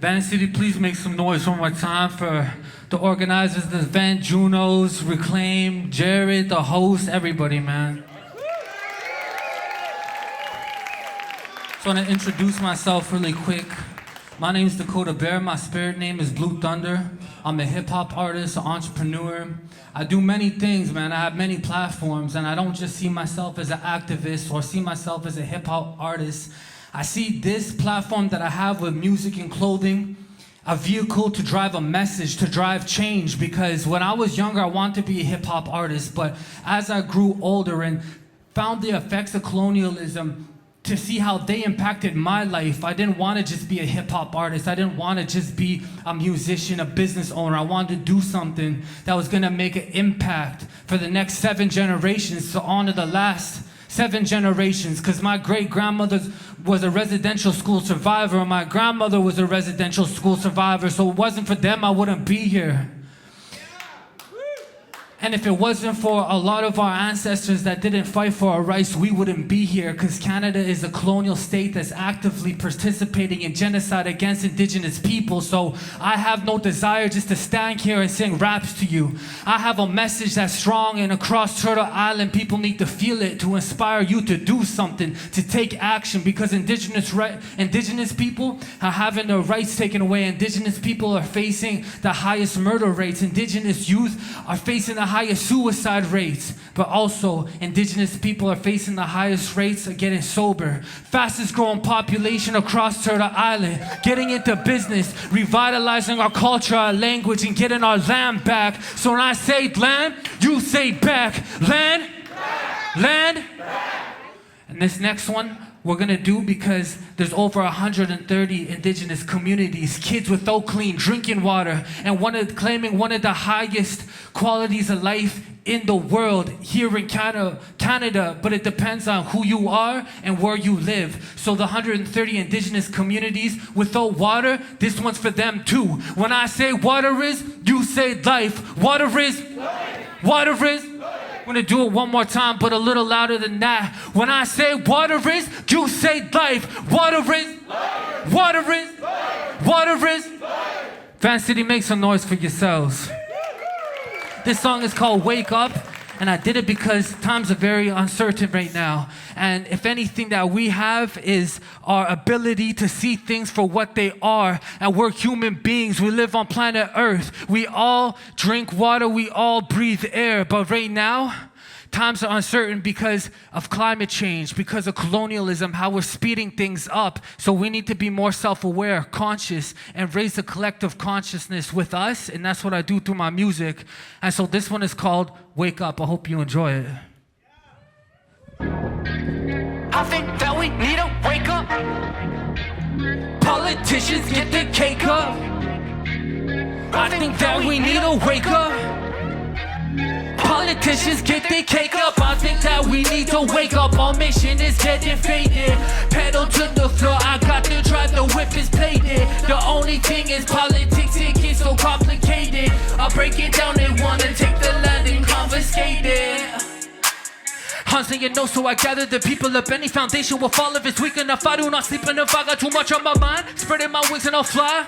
Van City, please make some noise one more time for the organizers of this event, Junos, Reclaim, Jared, the host, everybody, man. Just want to introduce myself really quick. My name is Dakota Bear. My spirit name is Blue Thunder. I'm a hip-hop artist, an entrepreneur. I do many things, man. I have many platforms, and I don't just see myself as an activist or see myself as a hip-hop artist. I see this platform that I have with music and clothing, a vehicle to drive a message, to drive change, because when I was younger, I wanted to be a hip-hop artist, but as I grew older and found the effects of colonialism to see how they impacted my life, I didn't want to just be a hip-hop artist. I didn't want to just be a musician, a business owner. I wanted to do something that was going to make an impact for the next 7 generations, to honor the last 7 generations, because my great-grandmother was a residential school survivor, and my grandmother was a residential school survivor, so it wasn't for them, I wouldn't be here. And if it wasn't for a lot of our ancestors that didn't fight for our rights, we wouldn't be here, because Canada is a colonial state that's actively participating in genocide against Indigenous people. So I have no desire just to stand here and sing raps to you. I have a message that's strong, and across Turtle Island, people need to feel it, to inspire you to do something, to take action, because Indigenous people are having their rights taken away. Indigenous people are facing the highest murder rates. Indigenous youth are facing the highest suicide rates, but also Indigenous people are facing the highest rates of getting sober. Fastest growing population across Turtle Island, getting into business, revitalizing our culture, our language, and getting our land back. So when I say land, you say back. Land, land. And this next one we're gonna do because there's over 130 Indigenous communities, kids without clean drinking water, and claiming one of the highest qualities of life in the world here in Canada, but it depends on who you are and where you live. So the 130 Indigenous communities without water, this one's for them too. When I say water is, you say life. Water is, water is. I'm gonna do it one more time, but a little louder than that. When I say water is, you say life. Water is, water is, water is. Van City, make some noise for yourselves. This song is called Wake Up, and I did it because times are very uncertain right now. And if anything that we have is our ability to see things for what they are. And we're human beings. We live on planet Earth. We all drink water. We all breathe air. But right now, times are uncertain because of climate change, because of colonialism, how we're speeding things up. So we need to be more self-aware, conscious, and raise the collective consciousness with us. And that's what I do through my music. And so this one is called Wake Up. I hope you enjoy it. I think that we need to wake up. Politicians get the cake up. I think that we need to wake up. Politicians get their cake up. I think that we need to wake up. Our mission is getting faded. Pedal to the floor, I got to drive, the whip is plated. The only thing is politics, it gets so complicated. I'll break it down, they wanna take the land and confiscate it. I'm saying no, so I gather the people of any foundation will fall if it's weak enough. I do not sleep enough, I got too much on my mind. Spreading my wings and I'll fly.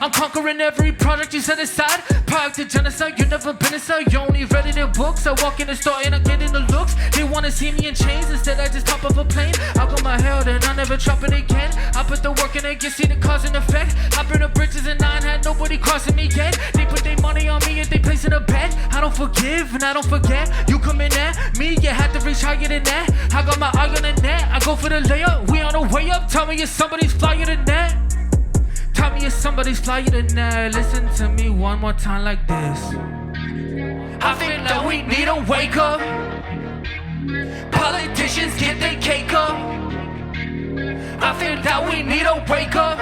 I'm conquering every project you set aside. Prior to genocide, you never been inside. You only read it in books. I walk in the store and I'm getting the looks. They wanna see me in chains, instead I just hop off a plane. I got my head and I never drop it again. I put the work in and get see the cause and effect. I burn the bridges and I ain't had nobody crossing me yet. They put their money on me and they place in a bet. I don't forgive and I don't forget. You coming at me, you had to reach higher than that. I got my eye on the net, I go for the layup. We on the way up, tell me if somebody's flyer than that. Tell me if somebody's flyer than that. Listen to me one more time like this. I think that we need to wake up. Politicians get their cake up. I think that we need to wake up.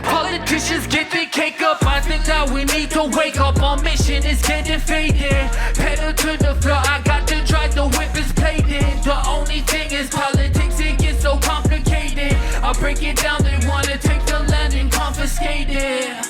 Politicians get their cake up. I think that we need to wake up. Our mission is getting faded. Pedal to the floor, I got to drive, the whip is plated. The only thing is politics, it gets so complicated. I'll break it down, they wanna take the land and confiscate it.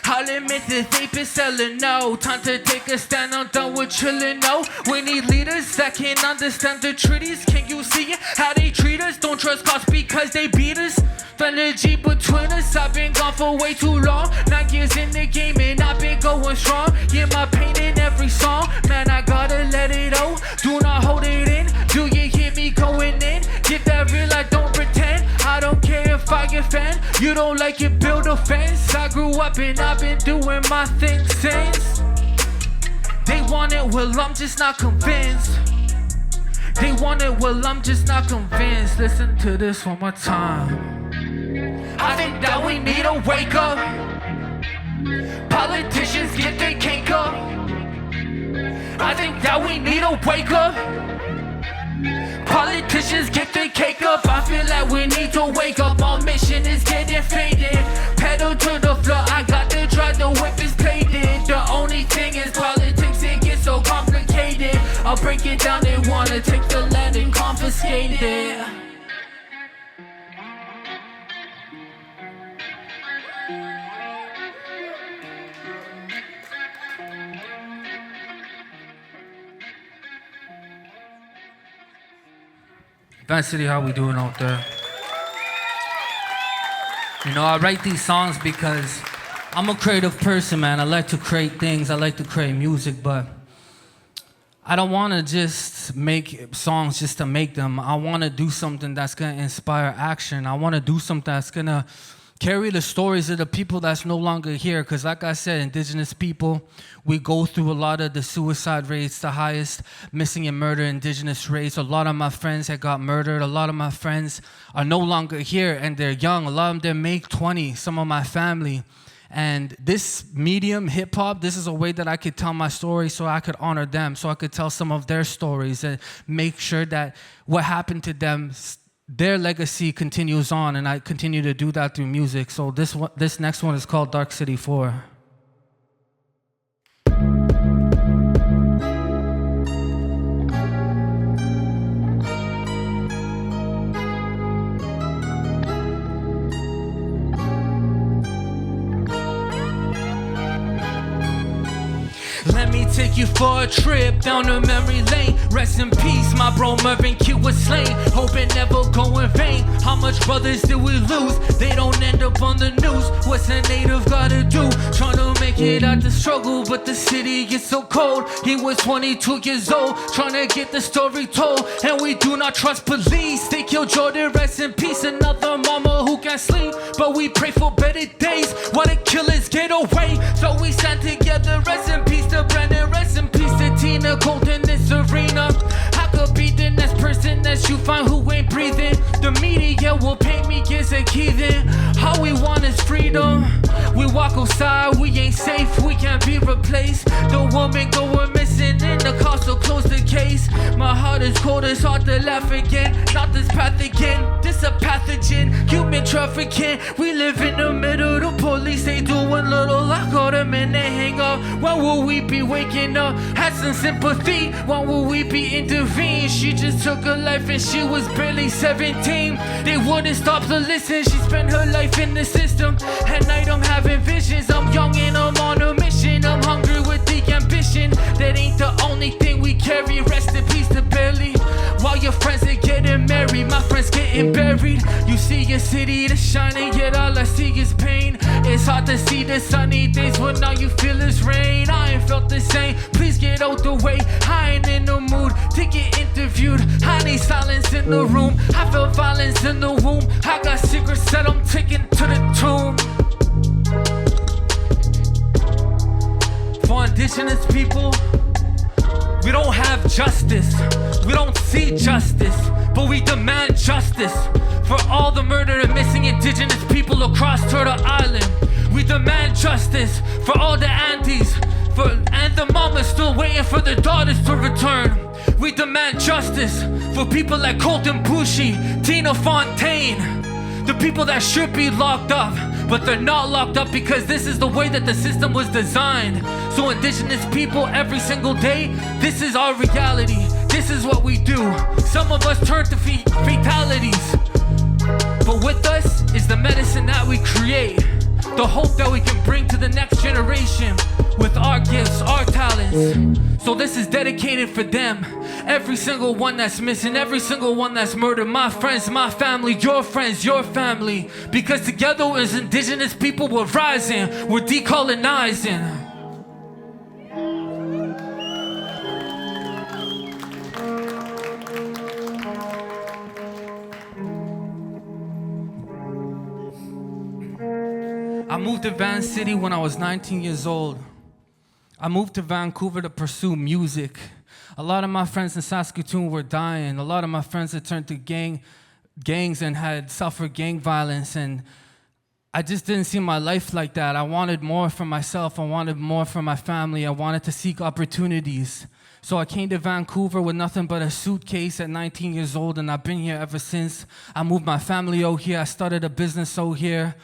I'll admit that they've been selling no. Time to take a stand, I'm done with chilling, no. We need leaders that can understand the treaties. Can you see it? How they treat us? Don't trust cops because they beat us. energy between us. I've been gone for way too long. 9 years in the game and I've been going strong. Yeah, my pain in every song. Man, I gotta let it out. Do not hold it in. Do you hear me going in? Get that real, I don't pretend. I don't care if I get fan. You don't like it, build a fence. I grew up and I've been doing my thing since. They want it, well I'm just not convinced. They want it, well I'm just not convinced. Listen to this one more time. I think that we need a wake up. Politicians get their cake up. I think that we need a wake up. Politicians get their cake up. I feel like we need to wake up. Our mission is getting faded. Pedal to the floor, I got the drive, the whip is plated. The only thing is politics, it gets so complicated. I'll break it down, they wanna take the land and confiscate it. Van City, how we doing out there? You know, I write these songs because I'm a creative person, man. I like to create things. I like to create music, but I don't want to just make songs just to make them. I want to do something that's going to inspire action. I want to do something that's going to carry the stories of the people that's no longer here. Because like I said, Indigenous people, we go through a lot of the suicide rates, the highest missing and murder Indigenous rates. A lot of my friends that got murdered, a lot of my friends are no longer here and they're young. A lot of them make 20, some of my family. And this medium, hip-hop, this is a way that I could tell my story so I could honor them, so I could tell some of their stories and make sure that what happened to them, their legacy continues on, and I continue to do that through music. So this next one is called Dark City 4. Let me take you for a trip down the memory lane. Rest in peace, my bro Mervin Q was slain. Hope it never go in vain. How much brothers did we lose? They don't end up on the news. What's a native gotta do? Trying to make it out the struggle, but the city gets so cold. He was 22 years old, trying to get the story told. And we do not trust police. They killed Jordan, rest in peace. Another mama who can't sleep, but we pray for better days while the killers get away. So we stand together, rest in peace to Brandon, rest in peace to Tina, cold in this arena. I could be the next person that you find who ain't breathing. The media will paint me as a heathen. All we want is freedom. We walk outside, we ain't safe, we can't be replaced. The woman going missing and the cops will close the case. My heart is cold, it's hard to laugh again. Not this path again, this a pathogen. Human trafficking, we live in the middle. The police, they doing little. I call them and they hang up. When will we be waking up? Had some sympathy, when will we be intervened? She just took her life and she was barely 17. They wouldn't stop to listen, she spent her life in the system. At night I'm having visions, I'm young and I'm on a mission. I'm hungry with the ambition, that ain't the only thing we carry. Rest in peace to Billy. While your friends are getting married, my friends getting buried. You see your city that's shining, yet all I see is pain. It's hard to see the sunny days when all you feel is rain. I ain't felt the same, please get out the way. I ain't in the mood to get interviewed. I need silence in the room, I feel violence in the womb. I got secrets that I'm taking to the tomb. For Indigenous people, we don't have justice, we don't see justice, but we demand justice for all the murdered and missing Indigenous people across Turtle Island. We demand justice for all the aunties, and the mamas still waiting for their daughters to return. We demand justice for people like Colton Bushi, Tina Fontaine, the people that should be locked up, but they're not locked up because this is the way that the system was designed. So Indigenous people, every single day, this is our reality. This is what we do. Some of us turn to fatalities, but with us is the medicine that we create. the hope that we can bring to the next generation with our gifts, our talents. So this is dedicated for them. Every single one that's missing, every single one that's murdered, my friends, my family, your friends, your family. Because together as Indigenous people, we're rising, we're decolonizing. I moved to Van City when I was 19 years old. I moved to Vancouver to pursue music. A lot of my friends in Saskatoon were dying. A lot of my friends had turned to gangs and had suffered gang violence. And I just didn't see my life like that. I wanted more for myself. I wanted more for my family. I wanted to seek opportunities. So I came to Vancouver with nothing but a suitcase at 19 years old, and I've been here ever since. I moved my family out here. I started a business out here.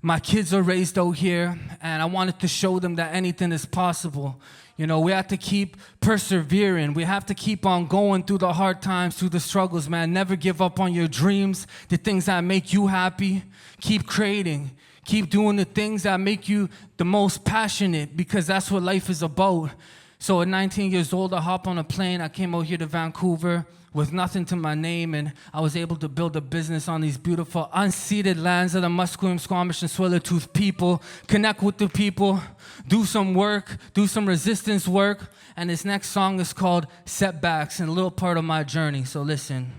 My kids are raised out here, and I wanted to show them that anything is possible. You know, we have to keep persevering. We have to keep on going through the hard times, through the struggles, man. Never give up on your dreams, the things that make you happy. Keep creating. Keep doing the things that make you the most passionate, because that's what life is about. So at 19 years old, I hopped on a plane. I came out here to Vancouver with nothing to my name, and I was able to build a business on these beautiful unceded lands of the Musqueam, Squamish, and Tsleil-Waututh people, connect with the people, do some work, do some resistance work, and this next song is called Setbacks, and a little part of my journey, so listen.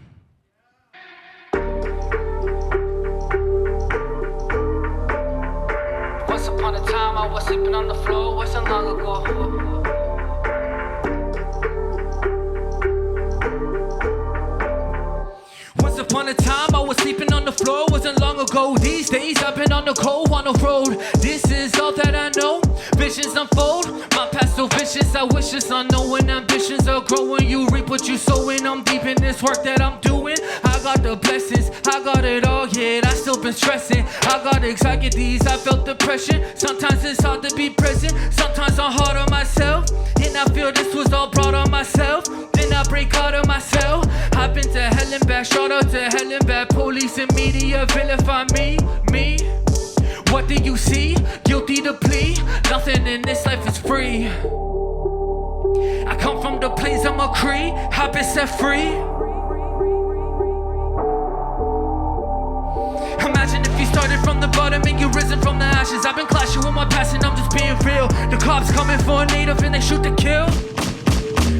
Once upon a time, I was sleeping on the floor, wasn't long ago. Once upon a time, I was sleeping on the floor, wasn't long ago. These days, I've been on the cold, on the road. This is all that I know. Visions unfold, my past so vicious. I wish it's unknowing, ambitions are growing. You reap what you sowing. I'm deep in this work that I'm doing. I got the blessings, I got it all, yet I still been stressing. I got anxieties, I felt depression. Sometimes it's hard to be present, sometimes I'm hard on myself. And I feel this was all brought on myself. Then I break out of myself. I've been to hell and back, shout out to hell and back. Police and media vilify me. What do you see? Guilty to plea. Nothing in this life is free. I come from the place I'm a Cree. I've been set free. Imagine if you started from the bottom and you risen from the ashes. I've been clashing with my past and I'm just being real. The cops coming for a native and they shoot to kill.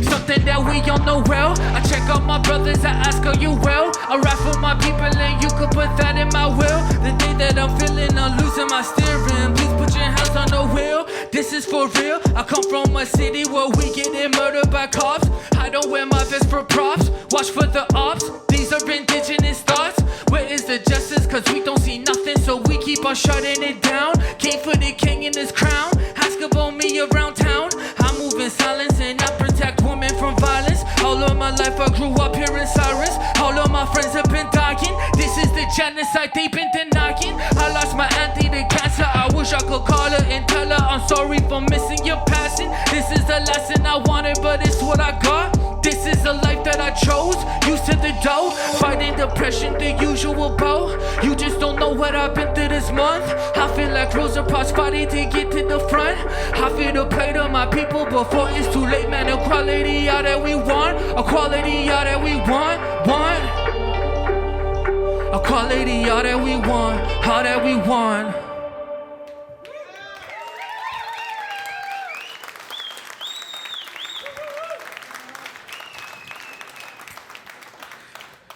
Something that we all know well. I check out my brothers, I ask, are you well? I rap for my people and you could put that in my will. The day that I'm feeling, I'm losing my steering. Please put your hands on the wheel. This is for real. I come from a city where we getting murdered by cops. I don't wear my vest for props. Watch for the ops. These are indigenous thoughts. Where is the justice? Cause we don't see nothing, so we keep on shutting it down. Came for the king in his crown. Ask about me around town. I move in silence and I protect women from violence. All of my life I grew up hearing sirens. All of my friends have been dying. This is the genocide they've been denying. I lost my auntie to cancer. I wish I could call her and tell her I'm sorry for missing your passing. This is the lesson I wanted, but it's what I got. This is the life that I chose. Used to the dough, fighting depression, the usual bow. You just don't know what I've been through this month. I feel like Rosa Parks fighting to get to the front. I feel the plight of my people before it's too late, man. Equality all that we want, equality all that we want. Equality all that we want, all that we want.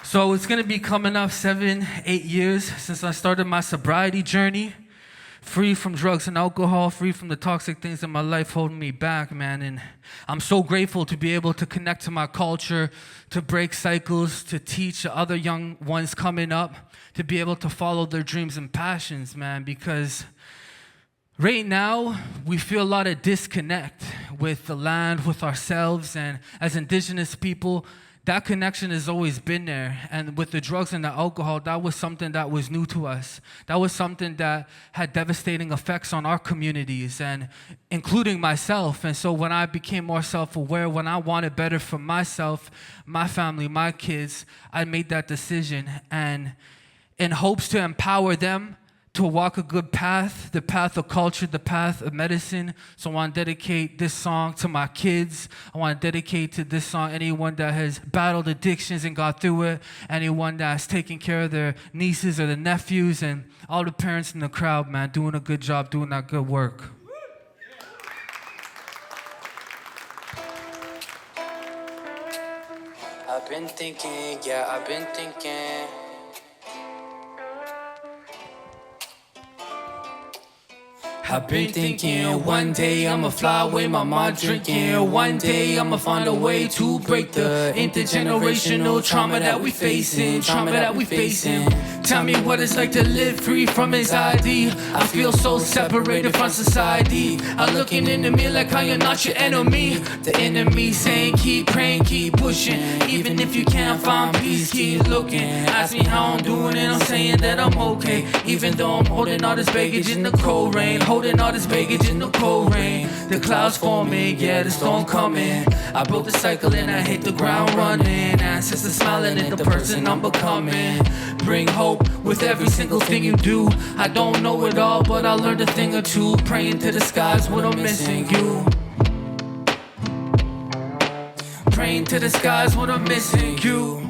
So it's gonna be coming up 7-8 years since I started my sobriety journey. Free from drugs and alcohol, free from the toxic things in my life holding me back, man. And I'm so grateful to be able to connect to my culture, to break cycles, to teach other young ones coming up, to be able to follow their dreams and passions, man. Because right now, we feel a lot of disconnect with the land, with ourselves, and as Indigenous people, that connection has always been there. And with the drugs and the alcohol, that was something that was new to us. That was something that had devastating effects on our communities, and including myself. And so when I became more self-aware, when I wanted better for myself, my family, my kids, I made that decision. And in hopes to empower them, to walk a good path, the path of culture, the path of medicine. So I want to dedicate this song to my kids. I want to dedicate to this song anyone that has battled addictions and got through it, anyone that's taking care of their nieces or their nephews, and all the parents in the crowd, man, doing a good job, doing that good work. I've been thinking, yeah, I've been thinking. I've been thinking, one day I'ma fly away, my mind drinking. One day I'ma find a way to break the intergenerational trauma that we facing, trauma that we facing. Tell me what it's like to live free from anxiety. I feel so separated from society. I'm looking into me like I am not your enemy. The enemy saying keep praying, keep pushing. Even if you can't find peace, keep looking. Ask me how I'm doing and I'm saying that I'm okay. Even though I'm holding all this baggage in the cold rain, holding all this baggage in the cold rain. The clouds forming, yeah, the storm coming. I broke the cycle and I hit the ground running. Ancestors smiling at the person I'm becoming. Bring hope with every single thing you do. I don't know it all, but I learned a thing or two. Praying to the skies when I'm missing you. Praying to the skies when I'm missing you.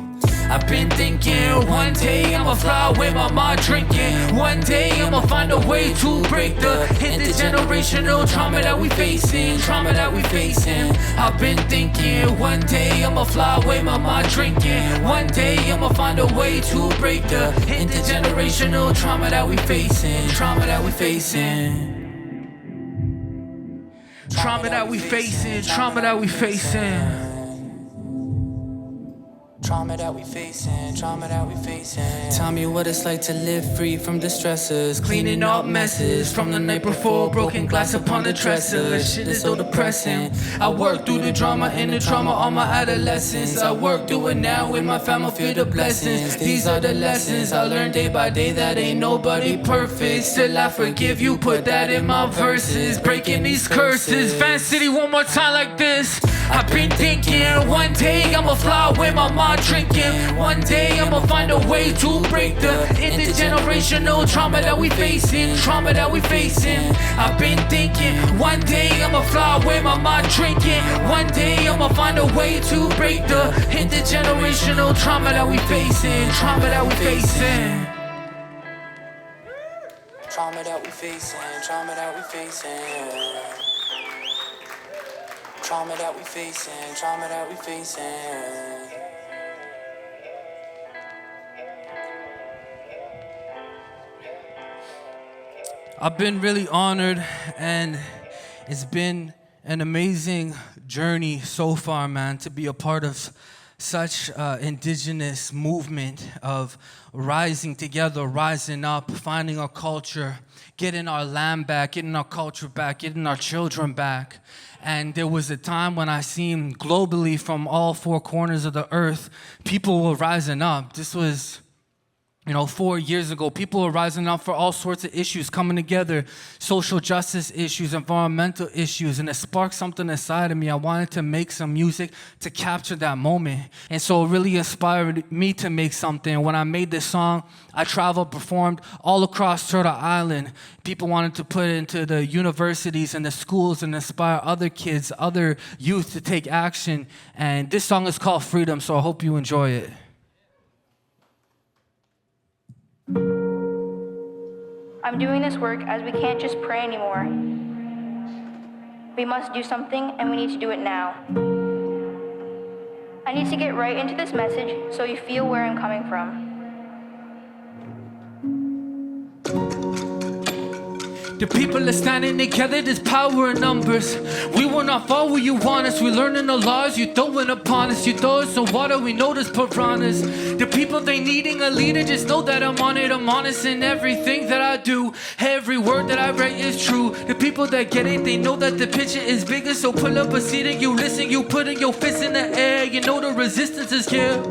I've been thinking, one day I'ma fly away, my mind drinking. One day I'ma find a way to break the intergenerational trauma that we facing, trauma that we facing. I've been thinking, one day I'ma fly away, my mind drinking. One day I'ma find a way to break the intergenerational trauma that we facing, trauma that we facing. Trauma that we facing, trauma that we facing. Trauma that we facing, trauma that we facing. Tell me what it's like to live free from the stresses. Cleaning up messes from the night before, broken glass upon the dresser. Shit is so depressing. I work through the drama and the trauma on my adolescence. I work through it now with my family, feel the blessings. These are the lessons I learn day by day, that ain't nobody perfect. Still I forgive you, put that in my verses. Breaking these curses. Van City one more time like this. I've been thinking, one day I'ma fly away, my mind drinking. One day I'ma find a way to break the intergenerational trauma that we facing, trauma that we facing. I've been thinking, one day I'ma fly away, my mind drinking. One day I'ma find a way to break the intergenerational trauma that we facing, trauma that we facing. Trauma that we facing, trauma that we facing. Trauma that we facing, trauma that we facing. I've been really honored, and it's been an amazing journey so far, man, to be a part of such Indigenous movement of rising together, rising up, finding our culture, getting our land back, getting our culture back, getting our children back. And there was a time when I seen globally from all four corners of the earth, people were rising up. This was, 4 years ago. People were rising up for all sorts of issues, coming together, social justice issues, environmental issues, and it sparked something inside of me. I wanted to make some music to capture that moment. And so it really inspired me to make something. When I made this song, I traveled, performed all across Turtle Island. People wanted to put it into the universities and the schools and inspire other kids, other youth to take action. And this song is called Freedom, so I hope you enjoy it. I'm doing this work as we can't just pray anymore. We must do something, and we need to do it now. I need to get right into this message so you feel where I'm coming from. The people are standing together, there's power in numbers. We will not fall where you want us. We're learning the laws you throwing upon us. You throw us some water, we know there's piranhas. The people, they needing a leader, just know that I'm on it. I'm honest in everything that I do. Every word that I write is true. The people that get it, they know that the picture is bigger. So pull up a seat and you listen, you putting your fists in the air. You know the resistance is here.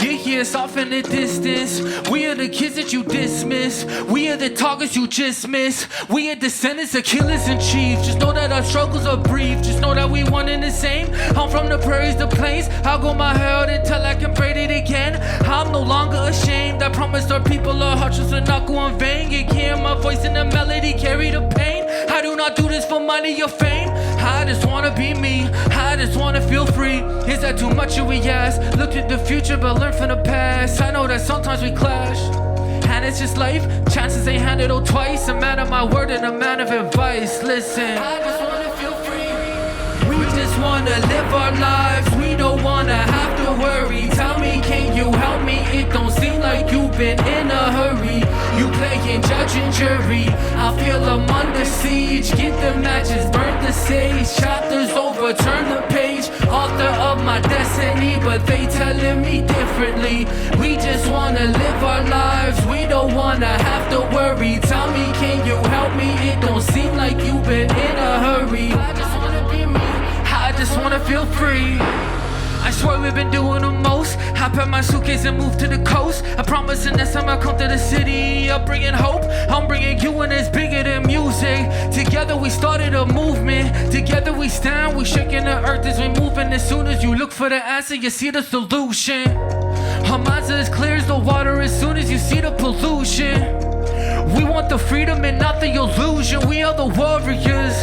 You hear us off in the distance. We are the kids that you dismiss. We are the targets you just miss. We are descendants of killers and chiefs. Just know that our struggles are brief. Just know that we one and the same. I'm from the prairies, the plains. I'll go my hair out until I can braid it again. I'm no longer ashamed. I promised our people our hearts will not go in vain. You hear my voice and the melody carry the pain. I do not do this for money or fame. I just wanna be me, I just wanna feel free. Is that too much of we ask? Look at the future but learn from the past. I know that sometimes we clash, and it's just life, chances ain't handed out twice. A man of my word and a man of advice. Listen, I just wanna feel free. We just wanna live our lives, we don't wanna have to worry. Tell me, can you help me? It don't seem like you've been in a hurry. You playing judge and jury, I feel I'm under siege. Get the matches, burn the sage. Chapters over, turn the page. Author of my destiny, but they telling me differently. We just wanna live our lives, we don't wanna have to worry. Tell me, can you help me? It don't seem like you've been in a hurry. I just wanna be me, I just wanna feel free. I swear we've been doing the most. I pack my suitcase and move to the coast. I promise the next time I come to the city, I'm bringing hope. I'm bringing you, and it's bigger than music. Together we started a movement. Together we stand, we shaking the earth as we moving. As soon as you look for the answer, you see the solution. Our minds are as clear as the water as soon as you see the pollution. We want the freedom and not the illusion. We are the warriors,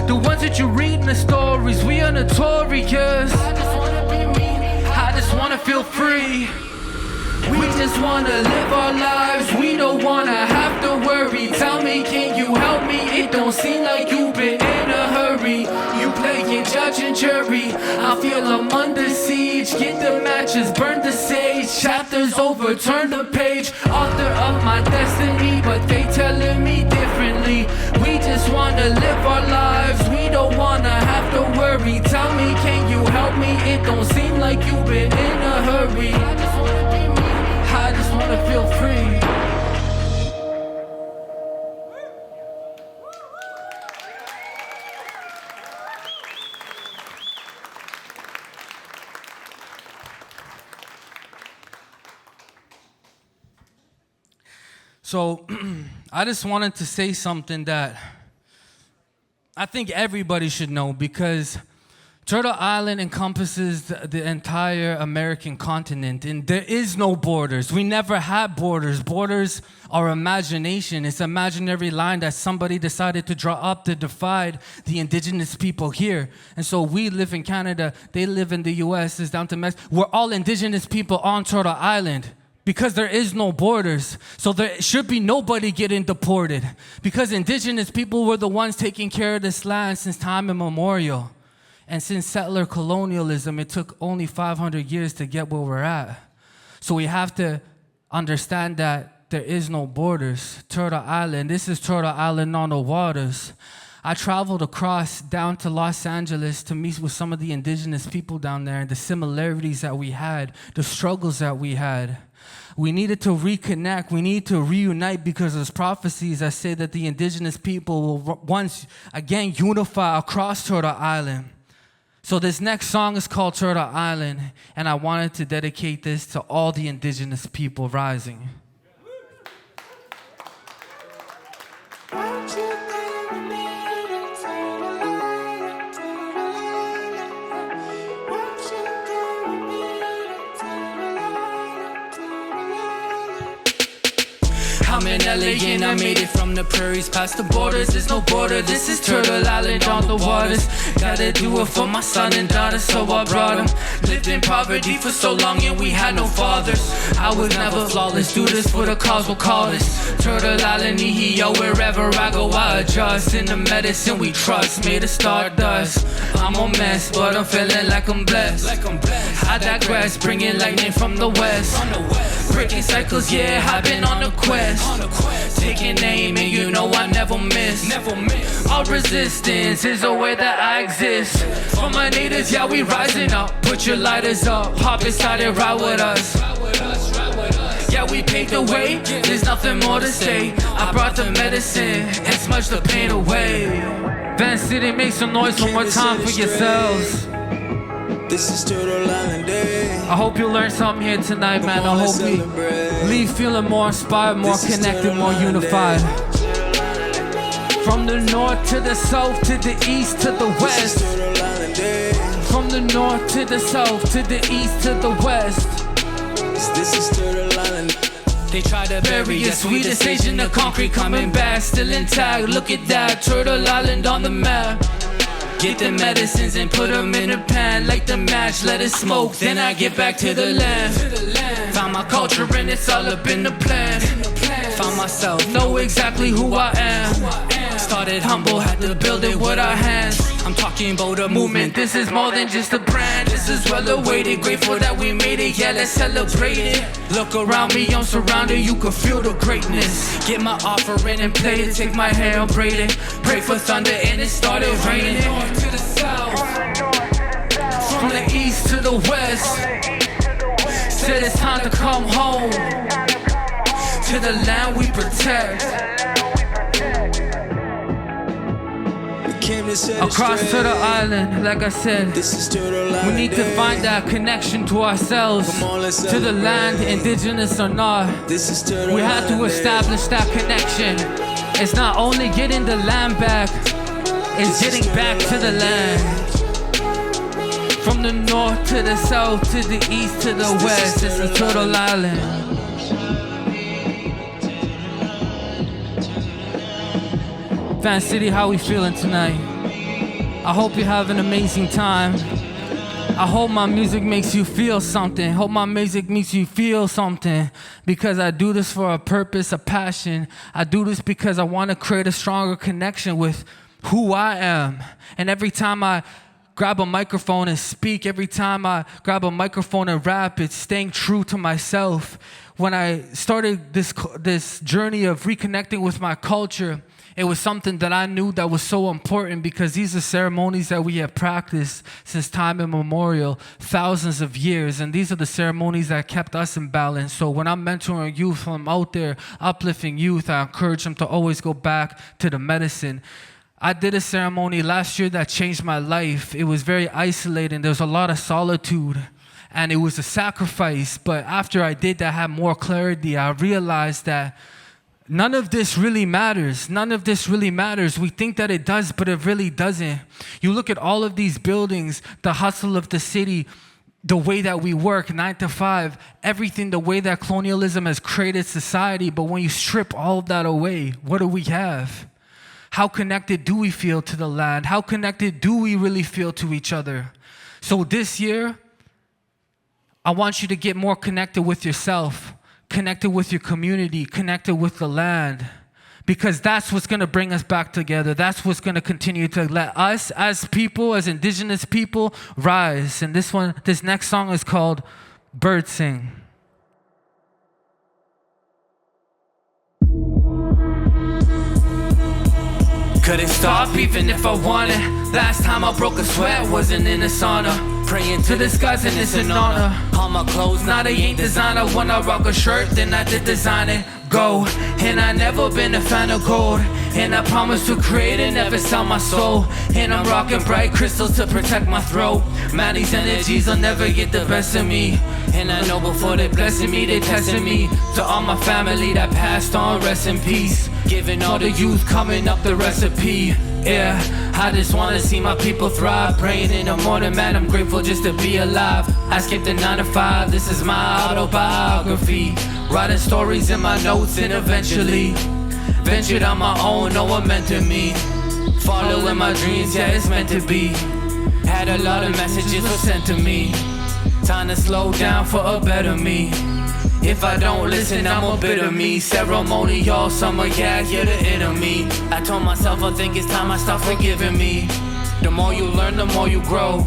the ones that you read in the stories. We are notorious. I just wanna be me, I just wanna feel free. We just wanna live our lives, we don't wanna have to worry. Tell me, can you help me? It don't seem like you've been in a hurry. You playing judge and jury, I feel I'm under siege. Get the matches, burn the sage. Chapters over, turn the page. Author of my destiny, but they telling me differently. We just wanna live our lives, we don't wanna have to worry. Tell me, can you help me? It don't seem like you've been in a hurry. I just wanna be me, I just wanna feel free. So, I just wanted to say something that I think everybody should know, because Turtle Island encompasses the entire American continent, and there is no borders. We never had borders. Borders are imagination. It's an imaginary line that somebody decided to draw up to divide the Indigenous people here. And so we live in Canada, they live in the US, it's down to Mexico. We're all Indigenous people on Turtle Island, because there is no borders. So there should be nobody getting deported, because Indigenous people were the ones taking care of this land since time immemorial. And since settler colonialism, it took only 500 years to get where we're at. So we have to understand that there is no borders. Turtle Island, this is Turtle Island on the waters. I traveled across down to Los Angeles to meet with some of the Indigenous people down there, and the similarities that we had, the struggles that we had. We needed to reconnect, we need to reunite, because there's prophecies that say that the Indigenous people will once again unify across Turtle Island. So this next song is called Turtle Island, and I wanted to dedicate this to all the Indigenous people rising. I'm in LA and I made it from the prairies past the borders. There's no border, this is Turtle Island on the waters. Gotta do it for my son and daughter, so I brought them. Lived in poverty for so long and we had no fathers. I was never flawless, do this for the cause, we'll call this Turtle Island, yo, wherever I go I adjust. In the medicine we trust, made of stardust. I'm a mess, but I'm feeling like I'm blessed. I digress, bringing lightning from the west. Breaking cycles, yeah, I've been on a quest. Taking aim and you know I never miss. All resistance is a way that I exist. For my natives, yeah, we rising up. Put your lighters up, hop inside and ride with us. Yeah, we paved the way, there's nothing more to say. I brought the medicine and smudged the pain away. Van City, make some noise one more time for yourselves. This is Turtle Island Day. I hope you learned something here tonight, man. I hope we leave feeling more inspired, more connected, more unified. From the north to the south, to the east to the west. From the north to the south, to the east to the west. This is Turtle Island. They try to bury us, we the sage in the concrete coming back, still intact. Look at that, Turtle Island on the map. Get the medicines and put them in a pan. Light the match, let it smoke, then I get back to the land. Found my culture and it's all up in the plan. Found myself, know exactly who I am. Started humble, had to build it with our hands. I'm talking about a movement, this is more than just a brand. This is well awaited, grateful that we made it, yeah, let's celebrate it. Look around me, I'm surrounded, you can feel the greatness. Get my offering and play it, take my hair and braid it. Pray for thunder and it started raining. To the south, from the east to the west. Said it's time to come home, to the land we protect. Across to the island, like I said, we need to find that connection to ourselves, to the land, indigenous or not. We have to establish that connection. It's not only getting the land back, it's getting back to the land. From the north to the south, to the east to the west, it's a Turtle Island. Van City, how we feeling tonight? I hope you have an amazing time. I hope my music makes you feel something. Hope my music makes you feel something. Because I do this for a purpose, a passion. I do this because I want to create a stronger connection with who I am. And every time I grab a microphone and speak, every time I grab a microphone and rap, it's staying true to myself. When I started this journey of reconnecting with my culture, it was something that I knew that was so important because these are ceremonies that we have practiced since time immemorial, thousands of years, and these are the ceremonies that kept us in balance. So when I'm mentoring youth, when I'm out there uplifting youth, I encourage them to always go back to the medicine. I did a ceremony last year that changed my life. It was very isolating. There was a lot of solitude, and it was a sacrifice. But after I did that, I had more clarity. I realized that none of this really matters. None of this really matters. We think that it does, but it really doesn't. You look at all of these buildings, the hustle of the city, the way that we work, 9 to 5, everything, the way that colonialism has created society. But when you strip all of that away, what do we have? How connected do we feel to the land? How connected do we really feel to each other? So this year, I want you to get more connected with yourself, connected with your community, connected with the land, because that's what's going to bring us back together. That's what's going to continue to let us as people, as indigenous people, rise. And this next song is called Bird Sing. Couldn't stop even if I wanted. Last time I broke a sweat wasn't in a sauna. Praying to the skies and it's an honor. All my clothes, now they ain't designer. When I rock a shirt, then I did design it. Go, and I never been a fan of gold. And I promise to create and never sell my soul. And I'm rocking bright crystals to protect my throat. Man, these energies will never get the best of me. And I know before they blessing me, they testing me. To all my family that passed on, rest in peace. Giving all the youth coming up the recipe. Yeah, I just wanna see my people thrive. Praying in the morning, man, I'm grateful just to be alive. I skipped the 9 to 5, this is my autobiography. Writing stories in my notes and eventually ventured on my own, no one meant to me. Following my dreams, yeah, it's meant to be. Had a lot of messages were sent to me. Time to slow down for a better me. If I don't listen, I'm a bitter me. Ceremony all summer, yeah, you're the enemy. I told myself I think it's time I start forgiving me. The more you learn, the more you grow.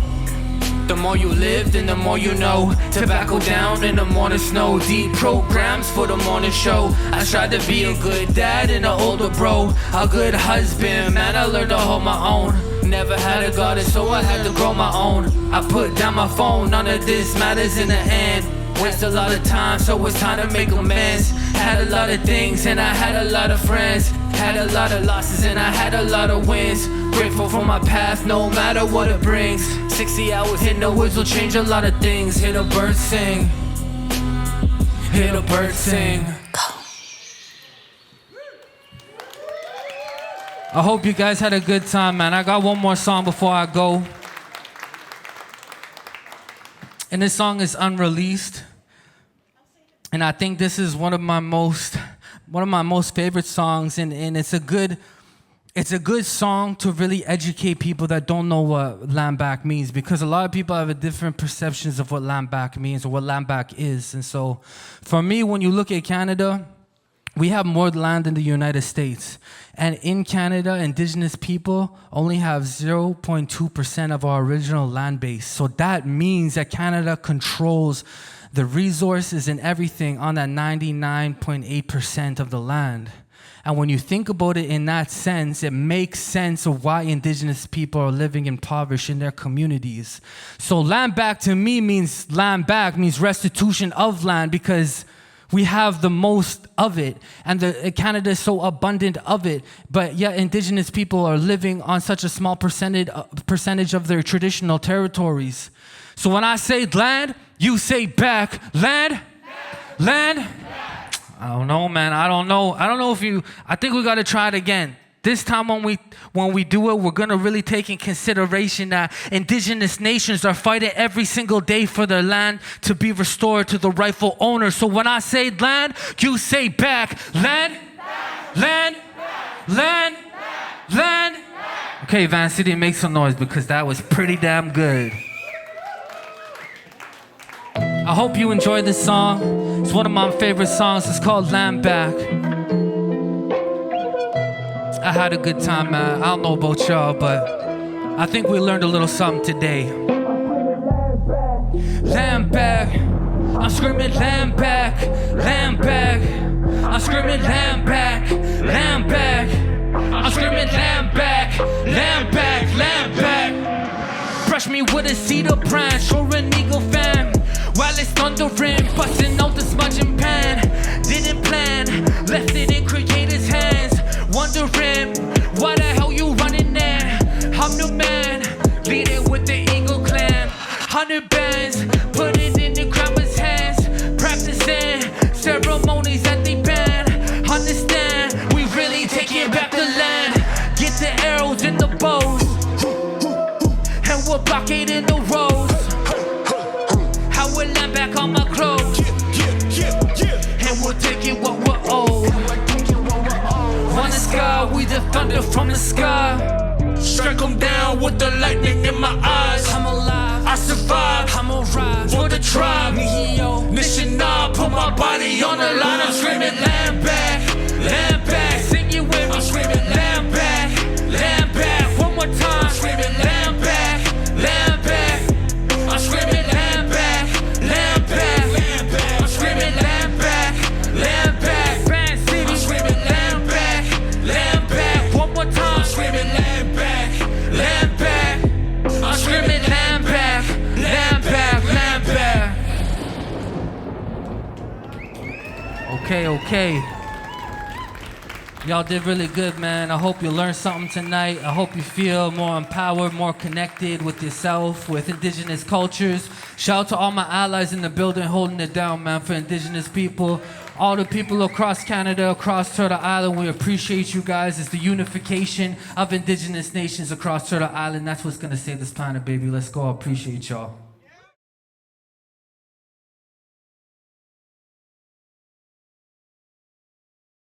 The more you live, then the more you know. Tobacco down in the morning snow. Deep programs for the morning show. I tried to be a good dad and an older bro. A good husband, man, I learned to hold my own. Never had a garden, so I had to grow my own. I put down my phone, none of this matters in the end. Waste a lot of time, so it's time to make amends. Had a lot of things and I had a lot of friends. Had a lot of losses and I had a lot of wins. Grateful for my path, no matter what it brings. 60 hours in the woods will change a lot of things. Hear the birds sing. Hear the birds sing. I hope you guys had a good time, man. I got one more song before I go. And this song is unreleased. And I think this is one of my most favorite songs, and it's a good song to really educate people that don't know what land back means, because a lot of people have a different perceptions of what land back means or what land back is. And so for me, when you look at Canada, we have more land than the United States. And in Canada, Indigenous people only have 0.2% of our original land base. So that means that Canada controls the resources and everything on that 99.8% of the land. And when you think about it in that sense, it makes sense of why Indigenous people are living impoverished in their communities. So land back to me means restitution of land, because we have the most of it, and Canada is so abundant of it, but yet Indigenous people are living on such a small percentage of their traditional territories. So when I say land, you say back. Land? Land? I don't know, man. I don't know if I think we got to try it again. This time when we do it, we're going to really take in consideration that Indigenous nations are fighting every single day for their land to be restored to the rightful owner. So when I say land, you say back. Land? Land? Land? Land? Okay, Van City, make some noise, because that was pretty damn good. I hope you enjoyed this song. It's one of my favorite songs. It's called Land Back. I had a good time, man. I don't know about y'all, but I think we learned a little something today. Land back. I'm screaming land back. Land back. I'm screaming land back. Land back. I'm screaming land back. Land back. Land back. Brush me with a cedar branch or an eagle fan. While it's thundering, busting out the smudging pan. Didn't plan, left it in creator's hands. Wondering, why the hell you running there? I'm the man, lead it with the Eagle Clan. 100 bands, put it in the grandma's hands. Practicing ceremonies that they ban. Understand, we really taking back the land. Get the arrows and the bows, and we're blockading the roads. I will land back on my clothes, and we'll take it what we're owed. On the sky, we the thunder from the sky. Strike them down with the lightning in my eyes. I'm alive, I survive, I'm alright. For the tribe, Nishina, put my body on the line. I'm screaming land back, land back. Sing it with me, I'm screaming land back, land back. One more time, I'm screaming land back, land back. I'm screaming land back, land back, land back. I'm screaming land back, land back. Van City, I'm screaming land back, land back. One more time, I'm screaming land back, land back. I'm screaming land back, land back, land back. Okay. Y'all did really good, man. I hope you learned something tonight. I hope you feel more empowered, more connected with yourself, with Indigenous cultures. Shout out to all my allies in the building holding it down, man, for Indigenous people. All the people across Canada, across Turtle Island, we appreciate you guys. It's the unification of Indigenous nations across Turtle Island. That's what's going to save this planet, baby. Let's go. I appreciate y'all.